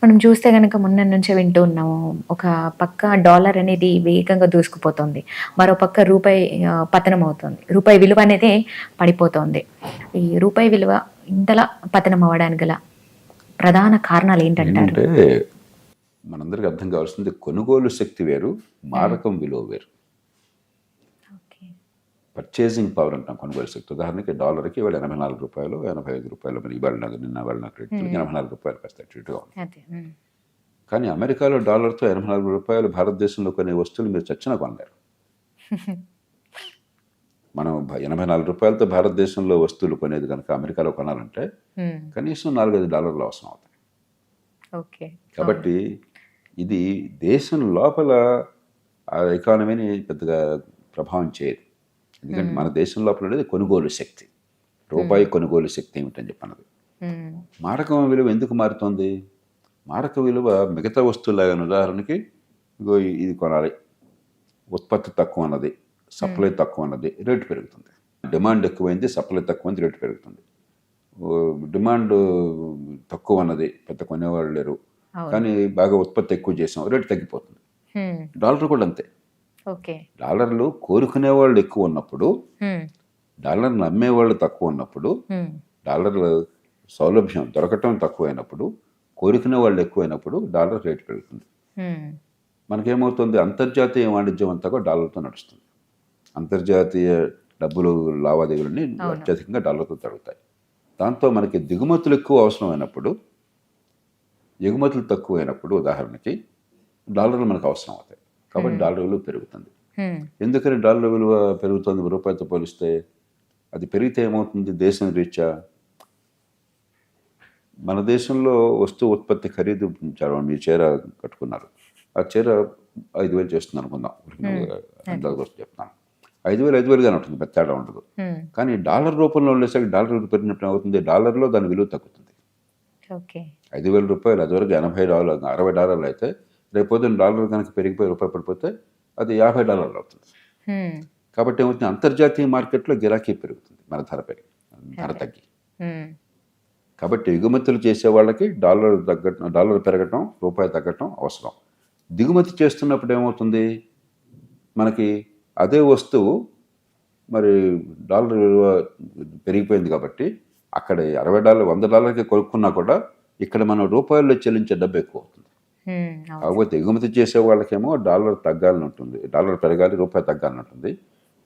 మనం చూస్తే గనక మొన్నటి నుంచే వింటూ ఉన్నాము. ఒక పక్క డాలర్ అనేది వేగంగా దూసుకుపోతుంది. మరో పక్క రూపాయి పతనమవుతుంది. రూపాయి విలువ అనేది పడిపోతోంది. ఈ రూపాయి విలువ ఇంతలా పతనం అవ్వడానికి గల ప్రధాన కారణాలేంటంటారు? ఏంటంటే మనందరికీ అర్థం కావాల్సింది కొనుగోలు శక్తి వేరు, హ్మ్. మారకం విలువ వేరు. ఓకే. పర్చేసింగ్ పవర్ అంటాం కొనుగోలు శక్తి. ఉదాహరణకి డాలర్‌కి ఇవాళ రూ. 84, రూ. 85 మరి ఇవాళ నిన్న వాళ్ళ రేట్‌లకి రూ. హ్మ్. 84 కాస్త అటు ఇటుగా ఉంది. అదే. హ్మ్. కానీ అమెరికాలో డాలర్‌తో రూ. 84 భారతదేశంలో కొనే వస్తువులు మీరు చచ్చినా కొనలేరు. మనం రూ. 84తో భారతదేశంలో వస్తువులు కొనేది కనుక అమెరికాలో కొనాలంటే హ్మ్. కనీసం $4, 5 అవసరం అవుతాయి. ఓకే. అవును. కాబట్టి ఇది దేశం లోపల ఆ ఎకానమీని పెద్దగా ప్రభావం చేయదు. ఎందుకంటే హ్మ్. మన దేశం లోపల ఉండేది కొనుగోలు శక్తి. హ్మ్. రూపాయి కొనుగోలు శక్తి ఏమిటని చెప్పన్నది. హ్మ్. మారకం విలువ ఎందుకు మారుతోంది? మారక విలువ మిగతా వస్తువులాగా ఉదాహరణకి ఇగో ఇది కొనాలి. ఉత్పత్తి తక్కువ అన్నది, హ్మ్. సప్లై తక్కువ అన్నది రేటు పెరుగుతుంది. డిమాండ్ ఎక్కువైంది, సప్లై తక్కువైంది రేటు పెరుగుతుంది. డిమాండ్ తక్కువ అన్నది పెద్ద కొనేవాళ్ళు లేరు. అవును. కానీ బాగా ఉత్పత్తి ఎక్కువ చేసాం రేటు తగ్గిపోతుంది. హ్మ్. డాలర్ కూడా అంతే. ఓకే. డాలర్లు కోరుకునేవాళ్ళు ఎక్కువ ఉన్నప్పుడు, హ్మ్. డాలర్‌ని అమ్మేవాళ్ళు తక్కువ ఉన్నప్పుడు, హ్మ్. డాలర్‌ల సౌలభ్యం దొరకటం తక్కువైనప్పుడు, కోరుకునే వాళ్ళు ఎక్కువైనప్పుడు డాలర్ రేటు పెరుగుతుంది. హ్మ్. మనకేమవుతుంది అంతర్జాతీయ వాణిజ్యం అంతా కూడా డాలర్‌తో నడుస్తుంది. అంతర్జాతీయ డబ్బులు లావాదేవీలన్నీ అవును. అత్యధికంగా డాలర్‌తో జరుగుతాయి. దాంతో మనకి దిగుమతులు ఎక్కువ అవసరమైనప్పుడు, ఎగుమతులు తక్కువైనప్పుడు ఉదాహరణకి డాలర్లు మనకు అవసరం అవుతాయి. కాబట్టి హ్మ్. డాలర్ విలువ పెరుగుతుంది. హ్మ్. ఎందుకని డాలర్ విలువ పెరుగుతుంది రూపాయితో పోలిస్తే? అది పెరిగితే ఏమవుతుంది దేశం రీత్యా? మన దేశంలో వస్తువు ఉత్పత్తి ఖరీదు చాలా మీరు చీర కట్టుకున్నారు. ఆ చీర 5,000 చేస్తుంది అనుకుందాం. హ్మ్. అదే. అందాజ కోసం చెప్తున్నాను. 5,000, 5,000 ఉంటుంది. పెద్ద తేడా ఉండదు. హ్మ్. కానీ డాలర్ రూపంలో ఉండేసరికి డాలర్ విలువ పెరిగినప్పుడు ఏమవుతుంది? డాలర్‌లో దాని విలువ తగ్గుతుంది. ఓకే. రూ. 5,000 అదివరకు $80 $60 అయితే రేపొద్దున డాలర్ గనక పెరిగిపోయి రూపాయి పడిపోతే అది $50 అవుతుంది. హ్మ్. కాబట్టి ఏమవుతుంది అంతర్జాతీయ మార్కెట్‌లో గిరాకీ పెరుగుతుంది. మన ధర అదే. తగ్గి. హ్మ్. కాబట్టి ఎగుమతులు చేసే వాళ్ళకి డాలర్ పెరగటం, రూపాయి తగ్గటం అవసరం. దిగుమతి చేస్తున్నప్పుడు ఏమవుతుంది? మనకి అదే వస్తువు మరి డాలర్ విలువ పెరిగిపోయింది కాబట్టి అక్కడ $60 $100కి కొనుక్కున్నా కూడా ఇక్కడ మనం రూపాయల్లో చెల్లించే డబ్బు ఎక్కువ అవుతుంది. హ్మ్. అవును. కాకపోతే ఎగుమతి చేసే వాళ్ళకేమో డాలర్ తగ్గాలని ఉంటుంది. డాలర్ పెరగాలి, రూపాయి తగ్గాలని ఉంటుంది.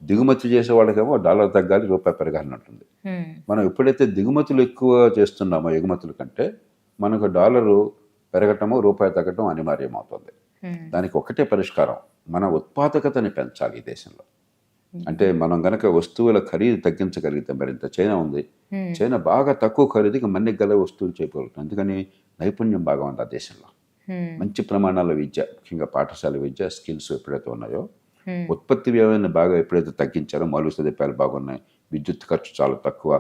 దిగుమతి చేసే వాళ్ళకేమో డాలర్ తగ్గాలి, రూపాయి పెరగాలని ఉంటుంది. హ్మ్. మనం ఎప్పుడైతే దిగుమతులు ఎక్కువ చేస్తున్నామో ఎగుమతుల కంటే మనకు డాలరు పెరగటము, రూపాయి తగ్గటం అనివార్యమవుతుంది. హ్మ్. దానికి ఒకటే పరిష్కారం. మన ఉత్పాదకతని పెంచాలి ఈ దేశంలో. అంటే హ్మ్. మనం గనక వస్తువుల ఖరీదు తగ్గించగలిగితే మరింత చైనా ఉంది. హ్మ్. చైనా బాగా తక్కువ ఖరీదుకి మన్నికగల వస్తువులు చేయగలుగుతుంది. ఎందుకని నైపుణ్యం బాగా ఉంది ఆ దేశంలో. హ్మ్. మంచి ప్రమాణాల విద్య, ముఖ్యంగా పాఠశాల విద్య, స్కిల్స్ ఎప్పుడైతే ఉన్నాయో, హ్మ్. ఉత్పత్తి వ్యయాన్ని బాగా ఎప్పుడైతే తగ్గించారో మౌలిక సదుపాయాలు బాగున్నాయి. విద్యుత్ ఖర్చు చాలా తక్కువ.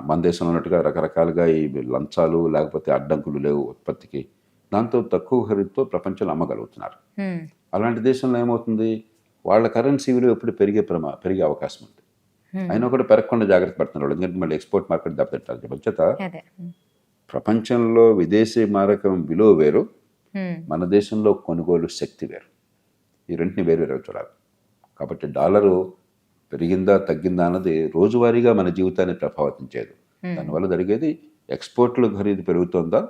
మన దేశంలో ఉన్నట్టుగా రకరకాలుగా ఈ లంచాలు లేకపోతే అడ్డంకులు లేవు ఉత్పత్తికి. దాంతో తక్కువ ఖరీదుతో ప్రపంచంలో అమ్మగలుగుతున్నారు. హ్మ్. అలాంటి దేశంలో ఏమవుతుంది? వాళ్ళ కరెన్సీ విలువ ఎప్పుడు పెరిగే అవకాశం ఉంది. హ్మ్. అయినా కూడా పెరగకుండా జాగ్రత్త పడుతున్నారు వాళ్ళు. ఎందుకంటే మళ్ళీ ఎక్స్‌పోర్ట్ మార్కెట్ దెబ్బతింటారు. అంచేత అదే. హ్మ్. ప్రపంచంలో విదేశీ మారకం విలువ వేరు. హ్మ్. మన దేశంలో కొనుగోలు శక్తి వేరు. ఈ రెంటిని వేరు వేరుగా చూడాలి. కాబట్టి డాలరు పెరిగిందా, తగ్గిందా అన్నది రోజువారీగా మన జీవితాన్ని ప్రభావితం చేయదు. హ్మ్. దానివల్ల జరిగేది ఎక్స్‌పోర్ట్‌ల ఖరీదు పెరుగుతోందా,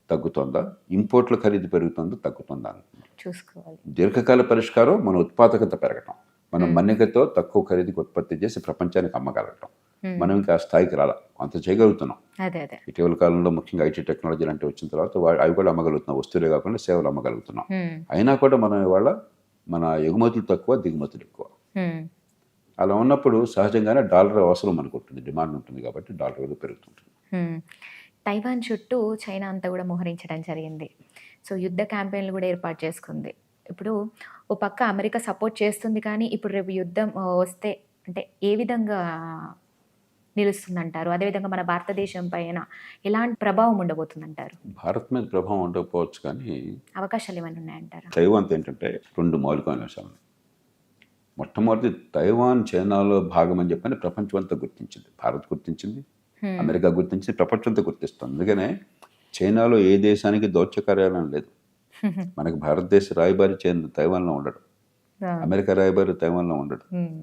తగ్గుతోందా? ఇంపోర్ట్‌ల ఖరీదు పెరుగుతోందా, తగ్గుతోందా అని. చూసుకోవాలి. దీర్ఘకాల పరిష్కారం మన ఉత్పాదకత పెరగటం. మనం హ్మ్. మన్నికతో తక్కువ ఖరీదుకి ఉత్పత్తి చేసి ప్రపంచానికి అమ్మగలగటం. హ్మ్. మనం ఇంకా ఆ స్థాయికి రాలా. అంత చేయగలుగుతున్నాం. అదే. అదే. ఇటీవల కాలంలో ముఖ్యంగా ఐటీ టెక్నాలజీ లాంటివి వచ్చిన తర్వాత అవి కూడా అమ్మగలుగుతున్నాం. వస్తువులే కాకుండా సేవలు అమ్మగలుగుతున్నాం. హ్మ్. అయినా కూడా మనం ఇవాళ మన ఎగుమతులు తక్కువ, దిగుమతులు ఎక్కువ. హ్మ్. అలా ఉన్నప్పుడు సహజంగానే డాలర్ అవసరం మనకుంటుంది. డిమాండ్ ఉంటుంది కాబట్టి డాలర్ విలువ పెరుగుతుంటుంది. హ్మ్. తైవాన్ చుట్టూ చైనా అంతా గూడా మోహరించడం జరిగింది. సో, యుద్ధ క్యాంపెయిన్‌లు గూడా ఏర్పాటు చేసుకుంది. ఇప్పుడు ఓ పక్క అమెరికా సపోర్ట్ చేస్తుంది కానీ, ఇప్పుడు రేపు యుద్ధం వస్తే అంటే ఏ విధంగా నిలుస్తుందంటారు? అదేవిధంగా మన భారతదేశం పైన ఎలాంటి ప్రభావం ఉండబోతుందంటారు? భారత్ మీద ప్రభావం ఉండకపోవచ్చు కానీ అవకాశాలేమైనా ఉన్నాయంటారా? తైవాన్‌తో ఏంటంటే 2 మౌలికమైన విషయాలున్నాయి. మొట్టమొదటి తైవాన్ చైనాలో భాగమని చెప్పని ప్రపంచమంతా గుర్తించింది. భారత్ గుర్తించింది. హ్మ్. అమెరికా గుర్తించింది. ప్రపంచమంతా గుర్తిస్తుంది. అందుకనే చైనాలో ఏ దేశానికి దౌత్య కార్యాలయం లేదు. మనకి భారతదేశ రాయబారి తైవాన్లో ఉండడు, ఆ, అమెరికా రాయబారి తైవాన్లో ఉండడు. ఉమ్,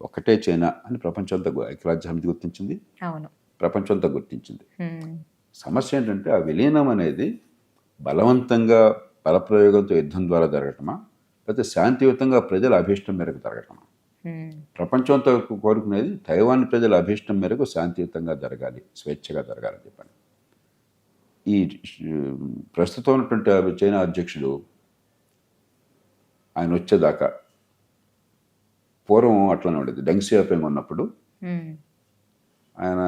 ఒక్కటే చైనా అని ప్రపంచంతో ఐక్యరాజ్య సమితి గుర్తించింది, అవును. ప్రపంచంతో గుర్తించింది. ఉమ్, సమస్య ఏంటంటే ఆ విలీనం అనేది బలవంతంగా బలప్రయోగంతో యుద్ధం ద్వారా జరగటమా, లేకపోతే శాంతియుతంగా ప్రజల అభీష్టం మేరకు జరగటమా? ఉమ్, ప్రపంచంతో కోరుకునేది తైవాన్ ప్రజల అభీష్టం మేరకు శాంతియుతంగా జరగాలి, స్వేచ్ఛగా జరగాలని చెప్పండి. ఈ ప్రస్తుతం ఉన్నటువంటి చైనా అధ్యక్షుడు ఆయన వచ్చేదాకా పూర్వం అట్లనే ఉండేది. డెంగ్ సియాపింగ్ ఉన్నప్పుడు ఉమ్, ఆయన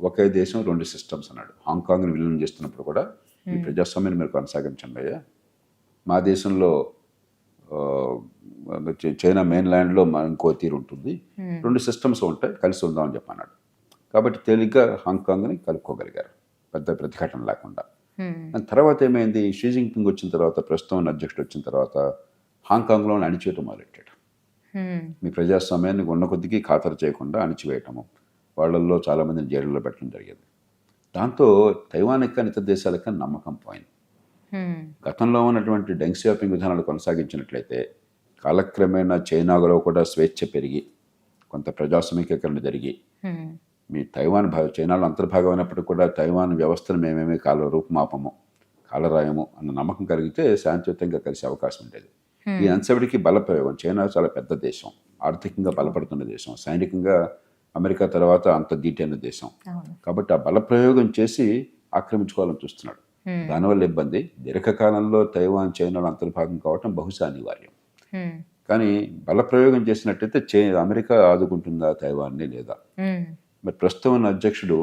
ఒకే దేశం రెండు సిస్టమ్స్ అన్నాడు. హాంకాంగ్ని విలీనం చేస్తున్నప్పుడు కూడా ఈ ప్రజాస్వామ్యాన్ని మీరు కొనసాగించండి అయ్యా, మా దేశంలో ఆ, చైనా మెయిన్ ల్యాండ్లో ఇంకో తీరు ఉంటుంది, రెండు సిస్టమ్స్ ఉంటాయి, కలిసి ఉందామని చెప్పన్నాడు. కాబట్టి తేలిగ్గా హాంకాంగ్ని కలుపుకోగలిగారు పెద్ద ప్రతిఘటన లేకుండా. ఉమ్, దాని తర్వాత ఏమైంది, షీ జిన్పింగ్ వచ్చిన తర్వాత, ప్రస్తుతం ఉన్న అధ్యక్షుడు వచ్చిన తర్వాత హాంకాంగ్లో అణిచేయటం మొదలెట్టాడు. ఉమ్, మీ ప్రజాస్వామ్యాన్ని ఉన్న కొద్దికి ఖాతరు చేయకుండా అణిచివేయటము, వాళ్ళల్లో చాలామందిని జైలులో పెట్టడం జరిగింది. దాంతో తైవాన్ యొక్క ఇతర దేశాలకి నమ్మకం పోయింది. ఉమ్, గతంలో ఉన్నటువంటి డెంగ్ సియాపింగ్ విధానాలు కొనసాగించినట్లయితే కాలక్రమేణా చైనాలో కూడా స్వేచ్ఛ పెరిగి కొంత ప్రజాస్వామికీకరణ జరిగి ఉమ్, మీ తైవాన్ చైనాలో అంతర్భాగం అయినప్పటికీ కూడా తైవాన్ వ్యవస్థను మేమేమి రూపుమాపము, కాలరాయము అన్న నమ్మకం కలిగితే శాంతియుతంగా కలిసే అవకాశం ఉండేది. ఈ అంశబడికి బలప్రయోగం, చైనా చాలా పెద్ద దేశం, ఆర్థికంగా బలపడుతున్న దేశం, సైనికంగా అమెరికా తర్వాత అంత దీటైన దేశం. అవును. కాబట్టి ఆ బలప్రయోగం చేసి ఆక్రమించుకోవాలని చూస్తున్నాడు. ఉమ్, దానివల్ల ఇబ్బంది. దీర్ఘకాలంలో తైవాన్ చైనాలో అంతర్భాగం కావటం బహుశా అనివార్యం. ఉమ్, కానీ బలప్రయోగం చేసినట్టయితే అమెరికా ఆదుకుంటుందా తైవాన్ని లేదా? ఉమ్, మరి ప్రస్తుతం ఉన్న అధ్యక్షుడు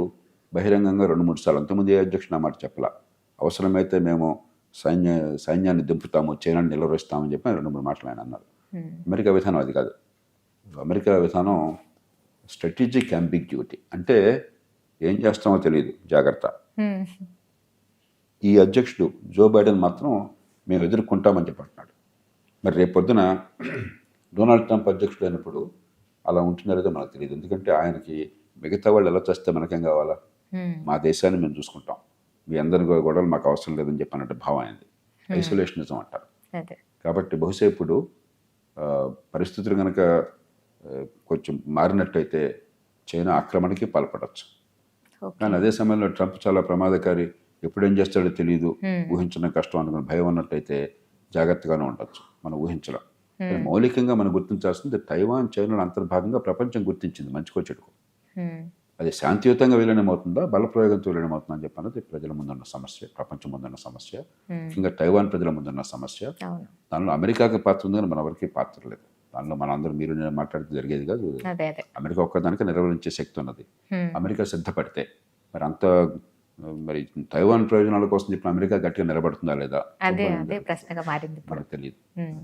బహిరంగంగా 2-3 సార్లు, అంతకుముందు ఏ అధ్యక్షుడు ఆ మాట చెప్పలా, అవసరమైతే మేము సైన్యాన్ని దింపుతాము, చైనాని నిలవరిస్తామని చెప్పి 2-3 మాటలు ఆయన అన్నారు. ఉమ్, అమెరికా విధానం అది కాదు. అమెరికా విధానం స్ట్రాటజిక్ అంబిగ్యూటీ, అంటే ఏం చేస్తామో తెలియదు, జాగ్రత్త. ఉమ్, ఈ అధ్యక్షుడు జో బైడెన్ మాత్రం మేము ఎదుర్కొంటామని చెప్పంటున్నాడు. మరి రేపు పొద్దున డొనాల్డ్ ట్రంప్ అధ్యక్షుడు అయినప్పుడు అలా ఉంటుందో లేదో మనకు తెలియదు. ఎందుకంటే ఆయనకి మిగతా వాళ్ళు ఎలా చేస్తే మనకేం కావాలా, ఉమ్, మా దేశాన్ని మేము చూసుకుంటాం, మీ అందరి గొడవలు మాకు అవసరం లేదని చెప్పినట్టు భావం అయింది. ఐసోలేషనిజం అంటారు. అదే. కాబట్టి బహుశా ఇప్పుడు పరిస్థితులు కనుక కొంచెం మారినట్టయితే చైనా ఆక్రమణకి పాల్పడవచ్చు. ఓకే. కానీ అదే సమయంలో ట్రంప్ చాలా ప్రమాదకారి, ఎప్పుడేం చేస్తాడో తెలియదు, ఉమ్, ఊహించడం కష్టం అనుకుని భయం ఉన్నట్టయితే జాగ్రత్తగానే ఉండొచ్చు, మనం ఊహించడం. కానీ మౌలికంగా మనం గుర్తించాల్సింది తైవాన్ చైనాల అంతర్భాగంగా ప్రపంచం గుర్తించింది, మంచికో చెడుకో. ఉమ్, అది శాంతియుతంగా విలీనమవుతుందా, బలప్రయోగంతో విలీనమవుతుందా అని చెప్పన్నది ప్రజల ముందున్న సమస్య, ప్రపంచం ముందున్న సమస్య, ముఖ్యంగా తైవాన్ ప్రజల ముందున్న సమస్య. అవును. దానిలో అమెరికాకి పాత్ర ఉందని మన ఎవరికి పాత్ర లేదు. దానిలో మనందరూ మీరు నేను మాట్లాడితే జరిగేది కాదు. అదే అదే. అమెరికా ఒక్కదానికి నిర్వహించే శక్తి ఉన్నది. ఉమ్, అమెరికా సిద్ధపడితే మరి తైవాన్ ప్రయోజనాల కోసం చెప్పిన అమెరికా గట్టిగా నిలబడుతుందా లేదా అదే అదే ప్రశ్నగా మారింది ఇప్పుడు. మనకు తెలియదు. ఉమ్.